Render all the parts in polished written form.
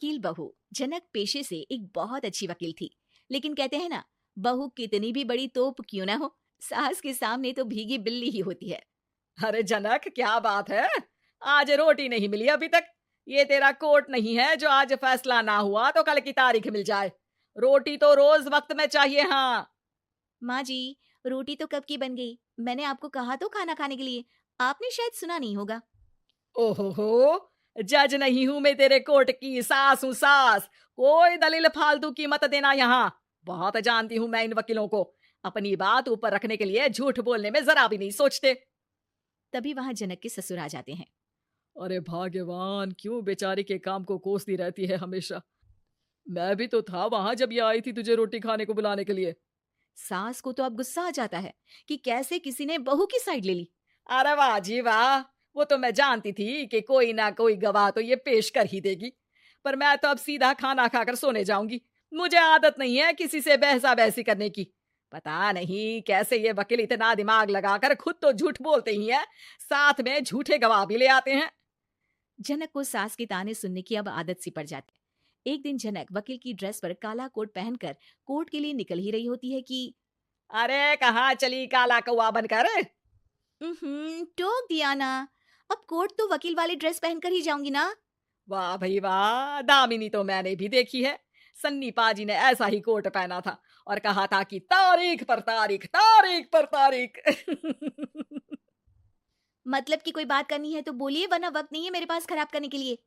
वकील बहू। जनक पेशे से एक बहुत अच्छी वकील थी, लेकिन कहते हैं ना, बहू कितनी भी बड़ी तोप क्यों ना हो, सास के सामने तो भीगी बिल्ली ही होती है। अरे जनक, क्या बात है? आज रोटी नहीं मिली अभी तक। ये तेरा कोर्ट नहीं है जो आज फैसला ना हुआ तो कल की तारीख मिल जाए। रोटी तो रोज वक्त में चाहिए। हाँ। माँ जी, रोटी तो कब की बन गई। मैंने आपको कहा तो खाना खाने के लिए, आपने शायद सुना नहीं होगा। ओहो हो, जज नहीं हूं मैं तेरे कोर्ट की, सास हूं सास। कोई दलील फालतू की मत देना यहाँ। बहुत जानती हूं मैं इन वकीलों को। अपनी बात ऊपर रखने के लिए झूठ बोलने में जरा भी नहीं सोचते। तभी वहां जनक के ससुर आ जाते हैं। अरे भाग्यवान, क्यों बेचारी के काम को कोसती रहती है हमेशा। मैं भी तो था वहां जब ये आई थी तुझे रोटी खाने को बुलाने के लिए। सास को तो अब गुस्सा आ जाता है कि कैसे किसी ने बहू की साइड ले ली। अरे वाह जी वाह। वो तो मैं जानती थी कि कोई ना कोई गवाह तो ये पेश कर ही देगी। पर मैं तो अब सीधा खाना खाकर सोने जाऊंगी। मुझे आदत नहीं है किसी से बहसा बहसी करने की। पता नहीं कैसे ये वकील इतना दिमाग लगाकर खुद तो झूठ बोलते ही हैं, साथ में झूठे गवाह भी ले आते हैं। जनक को सास के ताने सुनने की अब आदत सी पड़ जाती है। एक दिन जनक वकील की ड्रेस पर काला कोट पहनकर कोर्ट के लिए निकल ही रही होती है कि अरे कहाँ चली काला कौवा बनकर? टोक दिया ना। अब कोर्ट तो वकील वाली ड्रेस पहनकर ही जाऊंगी ना। वाह भाई वाह, दामिनी तो मैंने भी देखी है। सन्नी पाजी ने ऐसा ही कोट पहना था और कहा था कि तारीख पर तारीख, तारीख पर तारीख। मतलब कि कोई बात करनी है तो बोलिए, वरना वक्त नहीं है मेरे पास खराब करने के लिए।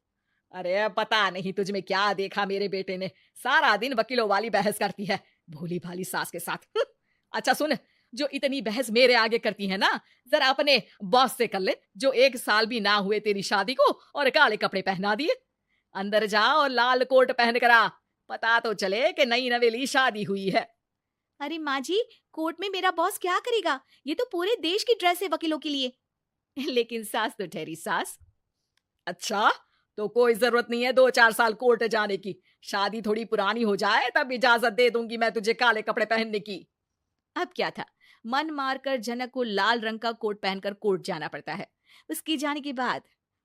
अरे पता नहीं तुझ में क्या देखा मेरे बेटे ने, सारा दिन वकीलों वाली बहस करती है, भोली भाली सास के साथ। अच्छा सुन, जो इतनी बहस मेरे आगे करती है ना, जरा अपने बॉस से कर ले, जो 1 साल भी ना हुए तेरी शादी को और काले कपड़े पहना दिए। अंदर जा और लाल कोट पहन कर आ, पता तो चले कि नई नवेली शादी हुई है। अरे माँ जी, कोर्ट में मेरा बॉस क्या करेगा? ये तो पूरे देश की ड्रेस है वकीलों के लिए। लेकिन सास तो ठहरी सास। अच्छा, तो कोई जरूरत नहीं है 2-4 साल कोर्ट जाने की। शादी थोड़ी पुरानी हो जाए तब इजाजत दे दूंगी मैं तुझे काले कपड़े पहनने की। अब क्या था, मन मारकर जनक को लाल रंग का कोट पहनकर कोर्ट जाना पड़ता है। उसके जाने के बाद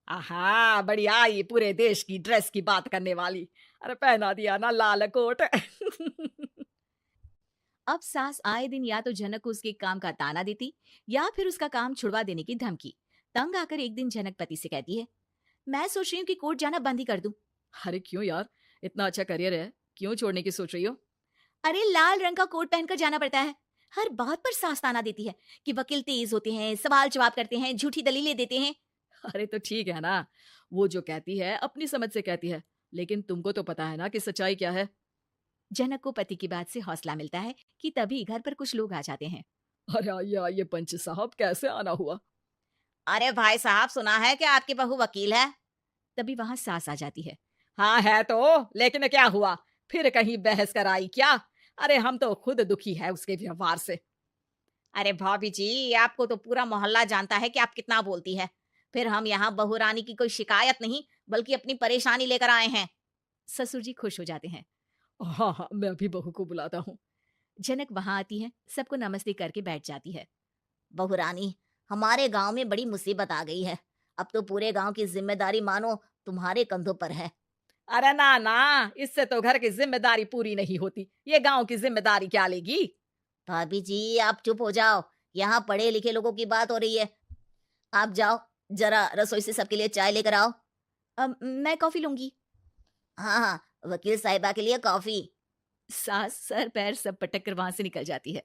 आहा, बढ़िया आई पूरे देश की ड्रेस की बात करने वाली। अरे पहना दिया ना लाल कोट। अब सास आए दिन या तो जनक को उसके काम का ताना देती, या फिर उसका काम छुड़वा देने की धमकी। तंग आकर एक दिन जनक पति से कहती है, मैं सोच रही हूँ कि कोर्ट जाना बंद ही कर दूं। अरे क्यों यार, इतना अच्छा करियर है, क्यों छोड़ने की सोच रही हो? अरे लाल रंग का कोट पहनकर जाना पड़ता है। हर बात पर सास ताना देती है कि वकील तेज होते हैं, सवाल जवाब करते हैं, झूठी दलीलें देते हैं। अरे तो ठीक है ना, वो जो कहती है अपनी समझ से कहती है, लेकिन तुमको तो पता है ना कि सच्चाई क्या है। जनक को पति की बात से हौसला मिलता है कि तभी घर पर कुछ लोग आ जाते हैं। अरे आइए आइए पंच साहब, कैसे आना हुआ? अरे भाई साहब, सुना है कि आपकी बहू वकील है। तभी वहां सास आ जाती है। हाँ है तो, लेकिन क्या हुआ? फिर कहीं बहस कराई क्या? अरे हम तो खुद दुखी है उसके व्यवहार से। अरे भाभी जी, आपको तो पूरा मोहल्ला जानता है कि आप कितना बोलती है। फिर हम यहाँ बहू रानी की कोई शिकायत नहीं, बल्कि अपनी परेशानी लेकर आए हैं। ससुर जी खुश हो जाते हैं। हाँ हाँ, मैं भी बहू को बुलाता हूँ। जनक वहां आती है, सबको नमस्ते करके बैठ जाती है। बहू रानी, हमारे गांव में बड़ी मुसीबत आ गई है। अब तो पूरे गांव की जिम्मेदारी मानो तुम्हारे कंधों पर है। अरे ना ना, इससे तो घर की जिम्मेदारी पूरी नहीं होती, ये गांव की जिम्मेदारी क्या लेगी? भाभी जी, आप चुप हो जाओ। यहाँ पढ़े लिखे लोगों की बात हो रही है। आप जाओ, जरा रसोई से सबके लिए चाय लेकर आओ। अब मैं कॉफी लूंगी। हाँ हाँ, वकील साहिबा के लिए कॉफी। सास सर पैर सब पटक कर वहां से निकल जाती है।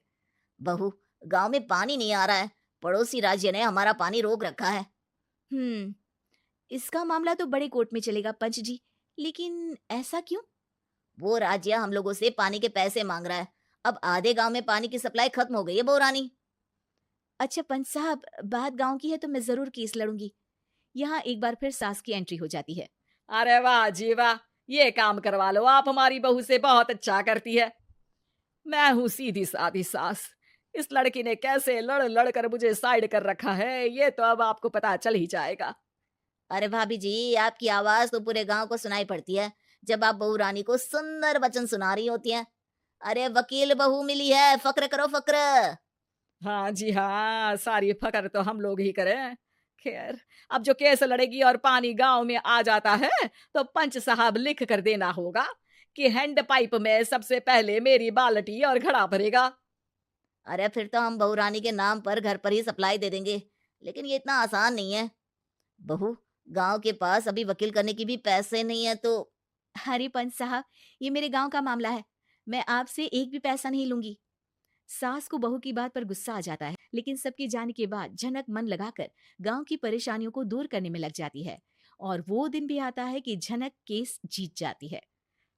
बहू, गांव में पानी नहीं आ रहा है। पड़ोसी राज्य ने हमारा पानी रोक रखा है। इसका मामला तो बड़े कोर्ट में चलेगा पंच जी, लेकिन ऐसा क्यों? वो राज्य हम लोगों से पानी के पैसे मांग रहा है। अब आधे गांव में पानी की सप्लाई खत्म हो गई है बहुरानी। अच्छा पंच साहब, बात गांव की है तो मैं जरूर केस लड़ूंगी। यहाँ एक बार फिर सास की एंट्री हो जाती है। अरे वाह जी वाह, ये काम करवा लो आप हमारी बहू से, बहुत अच्छा करती है। मैं हूँ सीधी सादी सास। इस लड़की ने कैसे लड़ लड़ कर मुझे साइड कर रखा है, ये तो अब आपको पता चल ही जाएगा। अरे भाभी जी, आपकी आवाज तो पूरे गांव को सुनाई पड़ती है जब आप बहू रानी को सुंदर वचन सुना रही होती हैं। अरे वकील बहू मिली है, फक्र करो फक्र। हाँ जी हाँ, सारी फकर तो हम लोग ही करें। खैर, अब जो केस लड़ेगी और पानी गांव में आ जाता है तो पंच साहब लिख कर देना होगा कि हैंड पाइप में सबसे पहले मेरी बाल्टी और घड़ा भरेगा। अरे फिर तो हम बहू रानी के नाम पर घर पर ही सप्लाई दे देंगे, लेकिन ये इतना आसान नहीं है। बहू, गांव के पास अभी वकील करने की भी पैसे नहीं है तो। अरे पंच साहब, ये मेरे गांव का मामला है, मैं आपसे एक भी पैसा नहीं लूंगी। सास को बहू की बात पर गुस्सा आ जाता है, लेकिन सबके जाने के बाद झनक मन लगाकर गांव की परेशानियों को दूर करने में लग जाती है और वो दिन भी आता है कि झनक केस जीत जाती है।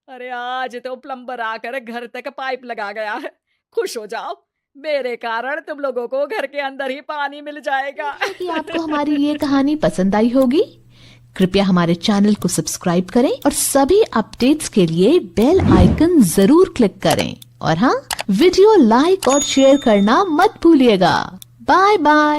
अरे आज तो प्लम्बर आकर घर तक पाइप लगा गया है। खुश हो जाओ, मेरे कारण तुम लोगों को घर के अंदर ही पानी मिल जाएगा। कि आपको हमारी ये कहानी पसंद आई होगी। कृपया हमारे चैनल को सब्सक्राइब करें और सभी अपडेट्स के लिए बेल आइकन जरूर क्लिक करें। और हाँ, वीडियो लाइक और शेयर करना मत भूलिएगा। Bye bye.